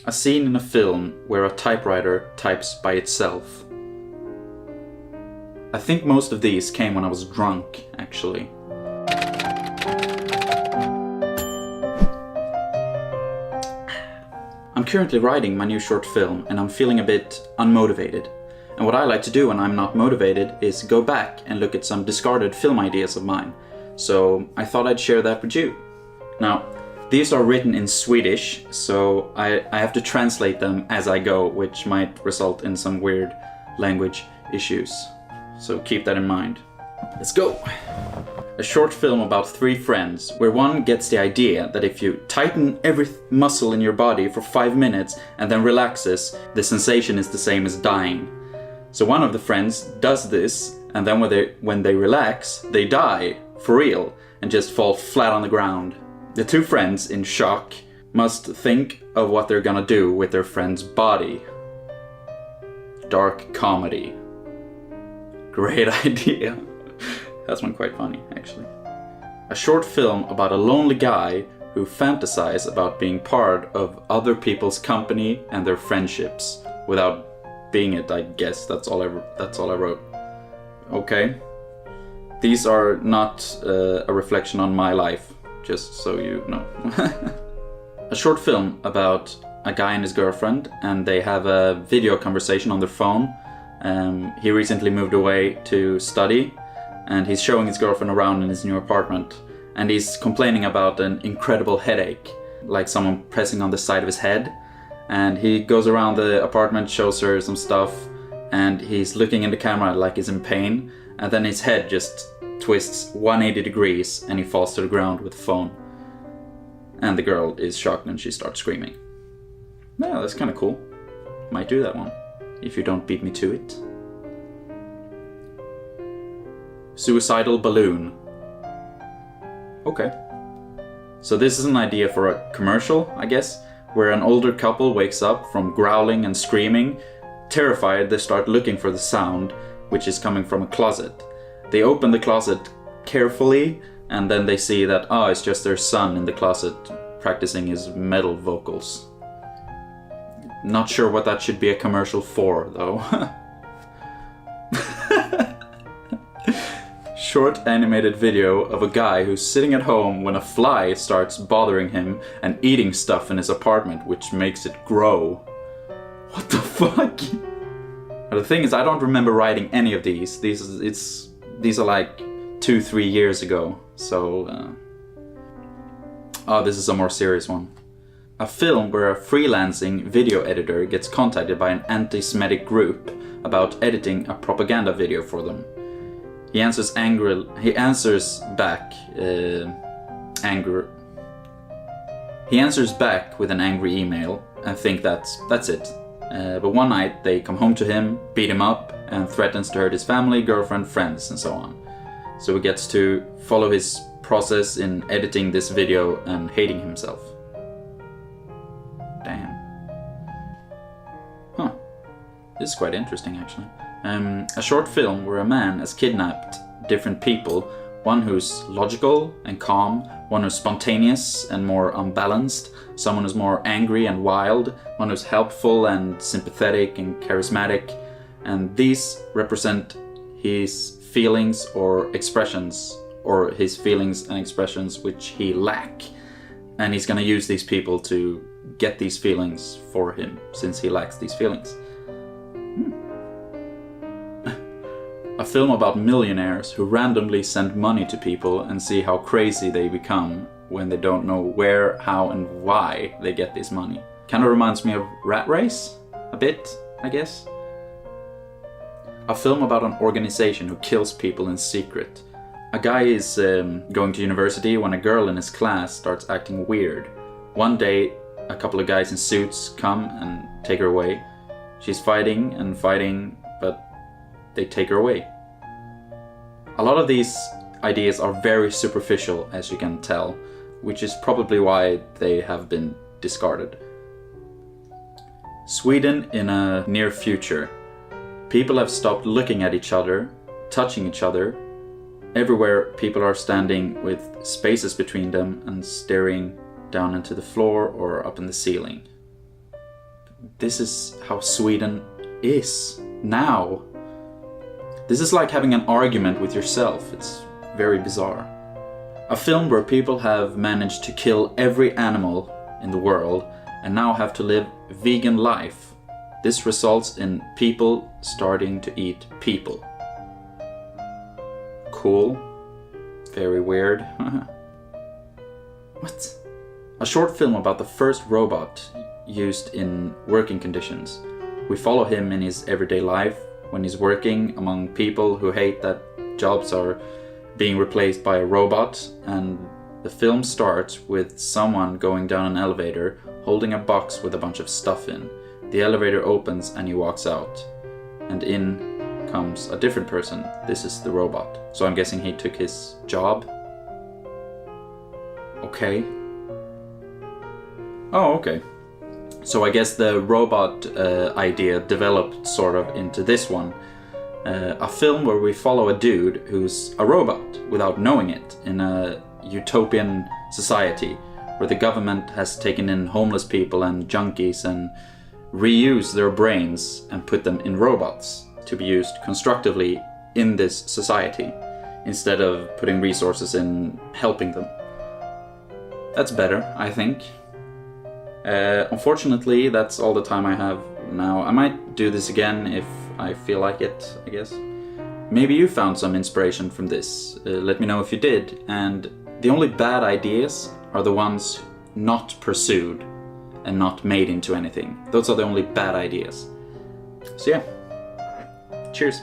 A scene in a film where a typewriter types by itself. I think most of these came when I was drunk, actually. I'm currently writing my new short film and I'm feeling a bit unmotivated. And what I like to do when I'm not motivated is go back and look at some discarded film ideas of mine. So I thought I'd share that with you. Now, these are written in Swedish, so I have to translate them as I go, which might result in some weird language issues. So keep that in mind. Let's go! A short film about 3 friends, where one gets the idea that if you tighten every muscle in your body for 5 minutes and then relaxes, the sensation is the same as dying. So one of the friends does this, and then when they relax, they die, for real, and just fall flat on the ground. The 2 friends, in shock, must think of what they're gonna do with their friend's body. Dark comedy. Great idea. That's one quite funny, actually. A short film about a lonely guy who fantasizes about being part of other people's company and their friendships. Without being it, I guess. That's all I wrote. Okay. These are not a reflection on my life. Just so you know. A short film about a guy and his girlfriend, and they have a video conversation on their phone. He recently moved away to study, and he's showing his girlfriend around in his new apartment. And he's complaining about an incredible headache, like someone pressing on the side of his head. And he goes around the apartment, shows her some stuff, and he's looking in the camera like he's in pain, and then his head just twists 180 degrees and he falls to the ground with the phone. And the girl is shocked and she starts screaming. Yeah, that's kind of cool. Might do that one, if you don't beat me to it. Suicidal balloon. Okay. So this is an idea for a commercial, I guess, where an older couple wakes up from growling and screaming. Terrified, they start looking for the sound, which is coming from a closet. They open the closet carefully, and then they see that, it's just their son in the closet practicing his metal vocals. Not sure what that should be a commercial for, though. Short animated video of a guy who's sitting at home when a fly starts bothering him and eating stuff in his apartment, which makes it grow. What the fuck? But the thing is, I don't remember writing any of these. These are like 2-3 years ago, so... this is a more serious one. A film where a freelancing video editor gets contacted by an anti-Semitic group about editing a propaganda video for them. He answers back with an angry email and think that's it. But one night they come home to him, beat him up, and threatens to hurt his family, girlfriend, friends, and so on. So he gets to follow his process in editing this video and hating himself. Damn. Huh. This is quite interesting, actually. A short film where a man has kidnapped different people, one who's logical and calm, one who's spontaneous and more unbalanced, someone who's more angry and wild, one who's helpful and sympathetic and charismatic, and these represent his feelings or expressions, or his feelings and expressions which he lacks, and he's gonna use these people to get these feelings for him, since he lacks these feelings. A film about millionaires who randomly send money to people and see how crazy they become when they don't know where, how, and why they get this money. Kind of reminds me of Rat Race, a bit, I guess. A film about an organization who kills people in secret. A guy is going to university when a girl in his class starts acting weird. One day, a couple of guys in suits come and take her away. She's fighting and fighting, but they take her away. A lot of these ideas are very superficial, as you can tell, which is probably why they have been discarded. Sweden in a near future. People have stopped looking at each other, touching each other. Everywhere people are standing with spaces between them and staring down into the floor or up in the ceiling. this is how Sweden is now. This is like having an argument with yourself. It's very bizarre. A film where people have managed to kill every animal in the world and now have to live vegan life. This results in people starting to eat people. Cool. Very weird. What? A short film about the first robot used in working conditions. We follow him in his everyday life when he's working among people who hate that jobs are being replaced by a robot, and the film starts with someone going down an elevator holding a box with a bunch of stuff in. The elevator opens and he walks out, and in comes a different person. This is the robot. So I'm guessing he took his job. Okay. Oh, okay. So I guess the robot idea developed sort of into this one. A film where we follow a dude who's a robot without knowing it in a utopian society where the government has taken in homeless people and junkies and reused their brains and put them in robots to be used constructively in this society instead of putting resources in helping them. That's better, I think. Unfortunately, that's all the time I have now. I might do this again if I feel like it, I guess. Maybe you found some inspiration from this. Let me know if you did. And the only bad ideas are the ones not pursued and not made into anything. Those are the only bad ideas. So yeah, cheers.